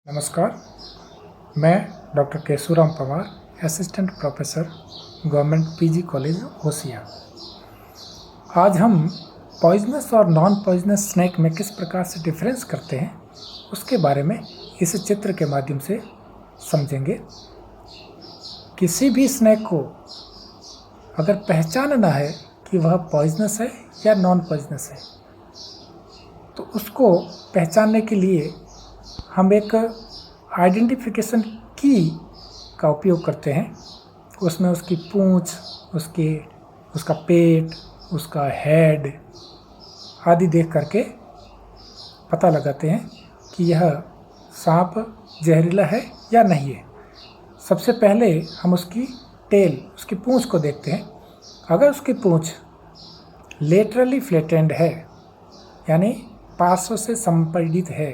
नमस्कार, मैं doctor Keshuram Pawar, assistant professor, government PG college होशिया। आज हम पॉइजनस और नॉन पॉइजनस स्नैक में किस प्रकार से डिफरेंस करते हैं उसके बारे में इस चित्र के माध्यम से समझेंगे। किसी भी स्नैक को अगर पहचानना है कि वह पॉइजनस है या नॉन पॉइजनस है, तो उसको पहचानने के लिए हम एक आइडेंटिफिकेशन की का उपयोग करते हैं। उसमें उसकी पूंछ, उसका पेट, उसका हेड आदि देख करके पता लगाते हैं कि यह सांप जहरीला है या नहीं है। सबसे पहले हम उसकी टेल, उसकी पूंछ को देखते हैं। अगर उसकी पूंछ लेटरली फ्लैटेंड है, यानी पार्श्व से संपीड़ित है,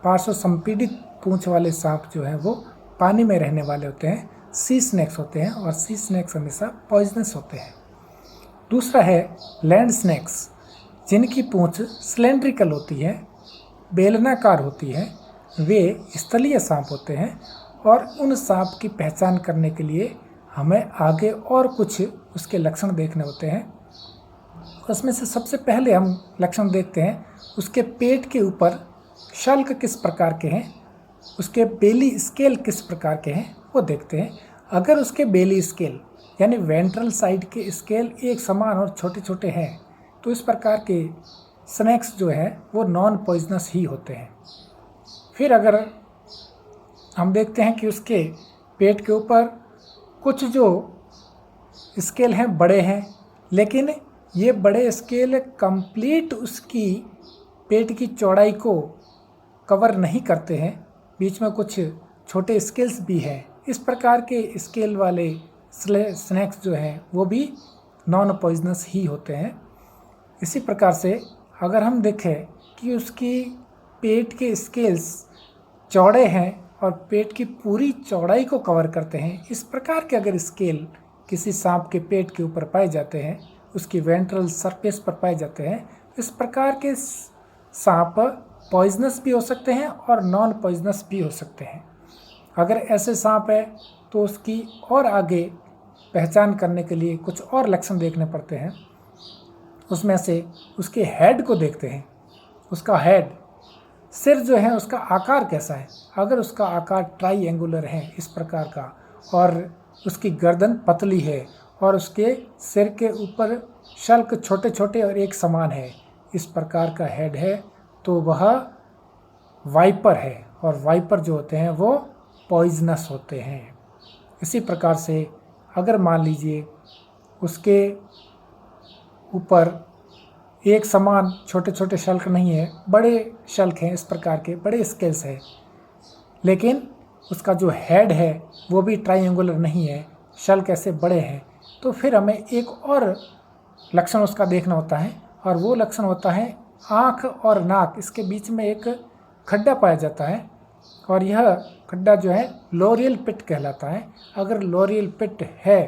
पार्श्व संपीड़ित पूंछ वाले सांप जो हैं वो पानी में रहने वाले होते हैं, सी स्नैक्स होते हैं, और सी स्नैक्स हमेशा पॉइजनस होते हैं। दूसरा है लैंड स्नैक्स, जिनकी पूंछ सिलेंड्रिकल होती है, बेलनाकार होती है। वे स्थलीय सांप होते हैं और उन सांप की पहचान करने के लिए हमें आगे और कुछ उसके लक्षण देखने होते हैं। उसमें से सबसे पहले हम लक्षण देखते हैं उसके पेट के ऊपर शल्क किस प्रकार के हैं, उसके बेली स्केल किस प्रकार के हैं वो देखते हैं। अगर उसके बेली स्केल यानी वेंट्रल साइड के स्केल एक समान और छोटे छोटे हैं, तो इस प्रकार के स्नैक्स जो हैं वो नॉन पॉइजनस ही होते हैं। फिर अगर हम देखते हैं कि उसके पेट के ऊपर कुछ जो स्केल हैं बड़े हैं, लेकिन ये बड़े स्केल कंप्लीट उसकी पेट की चौड़ाई को कवर नहीं करते हैं, बीच में कुछ छोटे स्केल्स भी हैं। इस प्रकार के स्केल वाले स्नैक्स जो हैं वो भी नॉन पॉइजनस ही होते हैं। इसी प्रकार से अगर हम देखें कि उसकी पेट के स्केल्स चौड़े हैं और पेट की पूरी चौड़ाई को कवर करते हैं, इस प्रकार के अगर स्केल किसी सांप के पेट के ऊपर पाए जाते हैं, उसकी वेंट्रल सरफेस पर पाए जाते हैं, इस प्रकार के सांप पॉइजनस भी हो सकते हैं और नॉन पॉइजनस भी हो सकते हैं। अगर ऐसे सांप है तो उसकी और आगे पहचान करने के लिए कुछ और लक्षण देखने पड़ते हैं। उसमें से उसके हेड को देखते हैं। उसका हेड, सिर जो है उसका आकार कैसा है। अगर उसका आकार ट्राईएंगुलर है इस प्रकार का, और उसकी गर्दन पतली है और उसके सिर के ऊपर शल्क छोटे छोटे और एक समान है, इस प्रकार का हेड है, तो वह वाइपर है। और वाइपर जो होते हैं वो पॉइजनस होते हैं। इसी प्रकार से अगर मान लीजिए उसके ऊपर एक समान छोटे छोटे शल्क नहीं है, बड़े शल्क हैं, इस प्रकार के बड़े स्केल्स हैं, लेकिन उसका जो हेड है वो भी ट्राईएंगुलर नहीं है, शल्क ऐसे बड़े हैं, तो फिर हमें एक और लक्षण उसका देखना होता है, और वो लक्षण होता है आँख और नाक, इसके बीच में एक खड्डा पाया जाता है, और यह खड्डा जो है लोरियल पिट कहलाता है। अगर लोरियल पिट है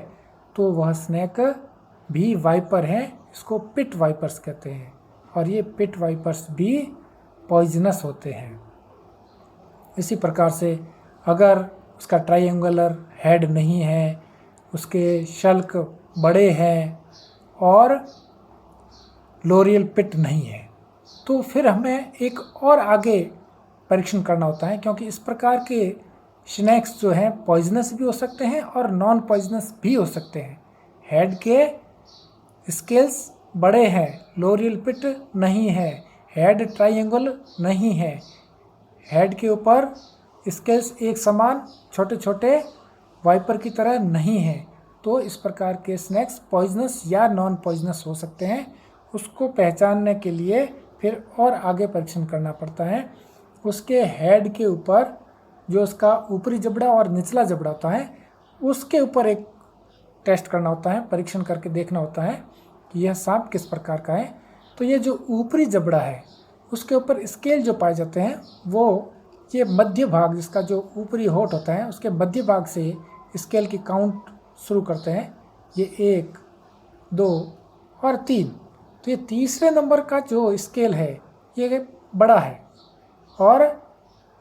तो वह स्नैक भी वाइपर है, इसको पिट वाइपर्स कहते हैं, और ये पिट वाइपर्स भी पॉइजनस होते हैं। इसी प्रकार से अगर उसका ट्राईएंगुलर हेड नहीं है, उसके शल्क बड़े हैं और लोरियल पिट नहीं है, तो फिर हमें एक और आगे परीक्षण करना होता है, क्योंकि इस प्रकार के स्नैक्स जो हैं पॉइजनस भी हो सकते हैं और नॉन पॉइजनस भी हो सकते हैं। हेड के स्केल्स बड़े हैं, लोरियल पिट नहीं है, हेड ट्राईएंगल नहीं है, हेड के ऊपर स्केल्स एक समान छोटे छोटे वाइपर की तरह नहीं है, तो इस प्रकार के स्नैक्स पॉइजनस या नॉन पॉइजनस हो सकते हैं। उसको पहचानने के लिए फिर और आगे परीक्षण करना पड़ता है। उसके हेड के ऊपर जो उसका ऊपरी जबड़ा और निचला जबड़ा होता है, उसके ऊपर एक टेस्ट करना होता है, परीक्षण करके देखना होता है कि यह सांप किस प्रकार का है। तो ये जो ऊपरी जबड़ा है उसके ऊपर स्केल जो पाए जाते हैं, वो ये मध्य भाग, जिसका जो ऊपरी होठ होता है उसके मध्य भाग से स्केल की काउंट शुरू करते हैं। ये 1, 2 और 3, तो ये तीसरे नंबर का जो स्केल है ये बड़ा है, और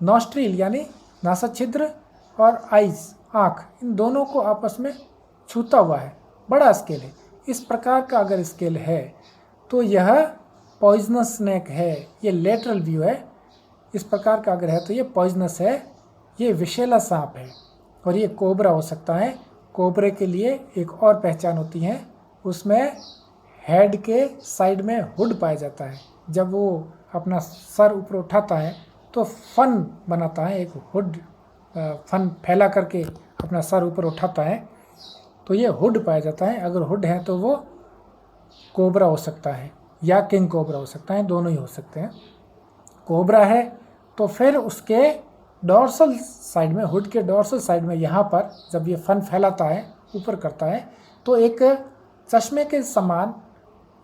नॉस्ट्रिल यानी नासा छिद्र और आइज आँख, इन दोनों को आपस में छूता हुआ है, बड़ा स्केल है। इस प्रकार का अगर स्केल है तो यह पॉइजनस स्नेक है। ये लेटरल व्यू है। इस प्रकार का अगर है तो ये पॉइजनस है, ये विषैला सांप है और ये कोबरा हो सकता है। कोबरे के लिए एक और पहचान होती है, उसमें हेड के साइड में हुड पाया जाता है। जब वो अपना सर ऊपर उठाता है तो फन बनाता है, एक हुड फन फैला करके अपना सर ऊपर उठाता है, तो ये हुड पाया जाता है। अगर हुड है तो वो कोबरा हो सकता है या किंग कोबरा हो सकता है, दोनों ही हो सकते हैं। कोबरा है तो फिर उसके डॉर्सल साइड में, हुड के डॉर्सल साइड में, यहाँ पर जब ये फन फैलाता है, ऊपर करता है, तो एक चश्मे के समान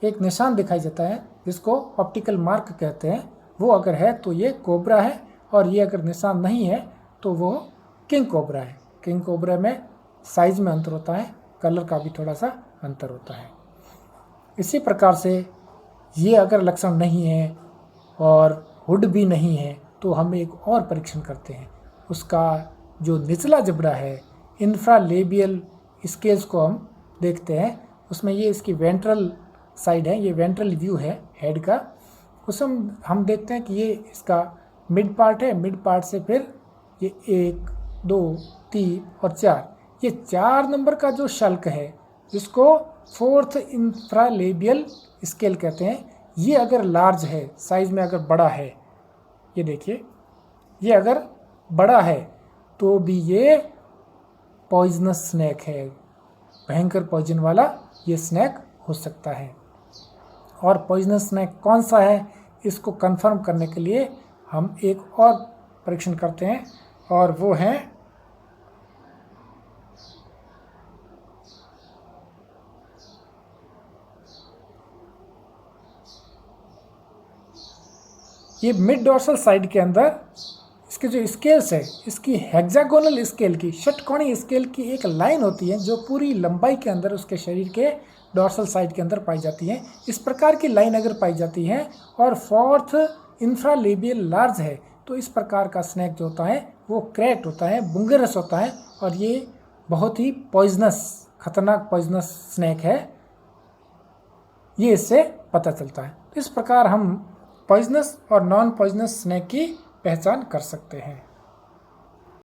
एक निशान दिखाई देता है जिसको ऑप्टिकल मार्क कहते हैं। वो अगर है तो ये कोबरा है, और ये अगर निशान नहीं है तो वो किंग कोबरा है। किंग कोबरा में साइज में अंतर होता है, कलर का भी थोड़ा सा अंतर होता है। इसी प्रकार से ये अगर लक्षण नहीं है और हुड भी नहीं है तो हम एक और परीक्षण करते हैं। उसका जो निचला जबड़ा है, इंफ्रालेबियल स्केल्स को हम देखते हैं। उसमें ये इसकी वेंट्रल साइड है, ये वेंट्रल व्यू है हेड का। उसमें हम देखते हैं कि ये इसका मिड पार्ट है। मिड पार्ट से फिर ये 1, 2, 3 और 4, ये 4 नंबर का जो शल्क है जिसको फोर्थ इंफ्रालेबियल स्केल कहते हैं, ये अगर लार्ज है, साइज में अगर बड़ा है, ये देखिए, ये अगर बड़ा है तो भी ये पॉइजनस स्नेक है, भयंकर पॉइजन वाला ये स्नेक हो सकता है। और पॉइजनस स्नेक कौन सा है, इसको कंफर्म करने के लिए हम एक और परीक्षण करते हैं, और वो है ये मिड डॉर्सल साइड के अंदर इसके जो स्केल्स है, इसकी हेक्सागोनल स्केल की, षटकोणीय स्केल की एक लाइन होती है जो पूरी लंबाई के अंदर उसके शरीर के डॉर्सल साइड के अंदर पाई जाती है। इस प्रकार की लाइन अगर पाई जाती है और फोर्थ इंफ्रालेबियल लार्ज है तो इस प्रकार का स्नेक जो होता है वो क्रैट होता है, बुंगरस होता है, और ये बहुत ही पॉइजनस, खतरनाक पॉइजनस स्नेक है, ये इससे पता चलता है। इस प्रकार हम पॉइजनस और नॉन पॉइजनस स्नेक की पहचान कर सकते हैं।